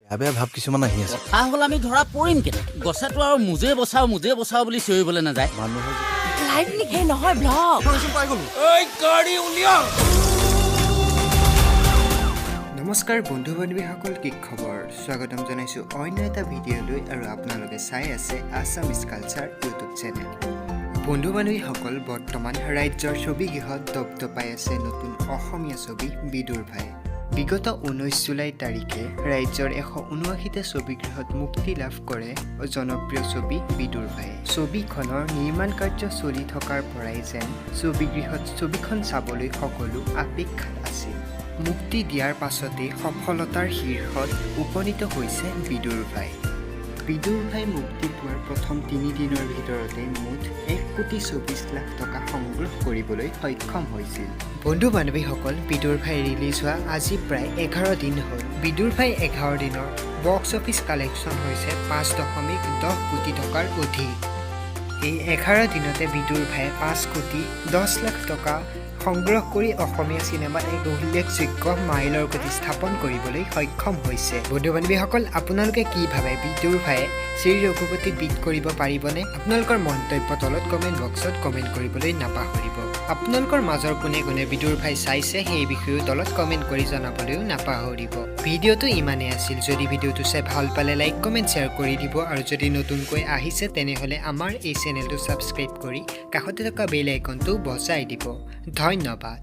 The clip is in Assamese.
বেয়া ভাব কিছুমান আহি আছে হ'ল আমি ধৰা পৰিম কেনে গছাটো আৰু মুজে বচাও বুলি চিঞৰিবলৈ নাযায় মানুহৰ লাইভ লিখে নহয় ব্লগ পাই গলো ঐ গাড়ী উলিয়া নমস্কাৰ বন্ধু বান্ধৱীসকল কি খবৰ স্বাগতম জনাইছো অন্য এটা ভিডিঅ'লৈ আৰু আপোনালোকে চাই আছে আছামিজ কালচাৰ ইউটিউব চেনেল বন্ধু বান্ধৱীসকল বৰ্তমান ৰাজ্যৰ ছবিগৃহত দপদপাই আছে নতুন অসমীয়া ছবি বিদুৰভাই বিগত 19 জুলাই তাৰিখে ৰাজ্যৰ 179টা ছবিগৃহত মুক্তি লাভ কৰে জনপ্ৰিয় ছবি বিদুৰভাই ছবিখনৰ নিৰ্মাণ কাৰ্য চলি থকাৰ পৰাই যেন ছবিগৃহত ছবিখন চাবলৈ সকলো আপেক্ষাত আছিল মুক্তি দিয়াৰ পাছতে সফলতাৰ শীৰ্ষত উপনীত হৈছে বিদুৰভাই মুক্তি পোৱাৰ প্ৰথম 3 দিনৰ ভিতৰতে মুঠ 1,24 লাখ টকা সংগ্ৰহ কৰিবলৈ সক্ষম হৈছিল বন্ধু বান্ধৱীসকল বিদুৰভাই ৰিলিজ হোৱা আজি প্ৰায় 11 দিন হ'ল বিদুৰভাই 11 দিনৰ বক্স অফিচ কালেকশ্যন হৈছে 5.10 কোটি টকাৰ অধিক এই 11 দিনতে বিদুৰভাই 5 কোটি 10 লাখ টকা সংগ্ৰহ কৰি অসমীয়া চিনেমাত এক উল্লেখযোগ্য মাইলৰ গতি স্থাপন কৰিবলৈ সক্ষম হৈছে বন্ধু বান্ধৱীসকল আপোনালোকে কি ভাবে বিদুৰভাই শ্ৰী ৰঘুপতি বিট কৰিব পাৰিবনে আপোনালোকৰ মন্তব্য তলত কমেণ্ট বক্সত কমেণ্ট কৰিবলৈ নাপাহৰিব আপোনালোকৰ মাজৰ কোনে কোনে বিদুৰভাই চাইছে সেই বিষয়েও তলত কমেণ্ট কৰি জনাবলৈও নাপাহৰিব ভিডিঅ'টো ইমানেই আছিল যদি ভিডিঅ'টো চাই ভাল পালে লাইক কমেণ্ট শ্বেয়াৰ কৰি দিব আৰু যদি নতুনকৈ আহিছে তেনেহ'লে আমাৰ এই চেনেলটো ছাবস্ক্ৰাইব কৰি কাষতে থকা বেল আইকনটো বজাই দিব ধন্যবাদ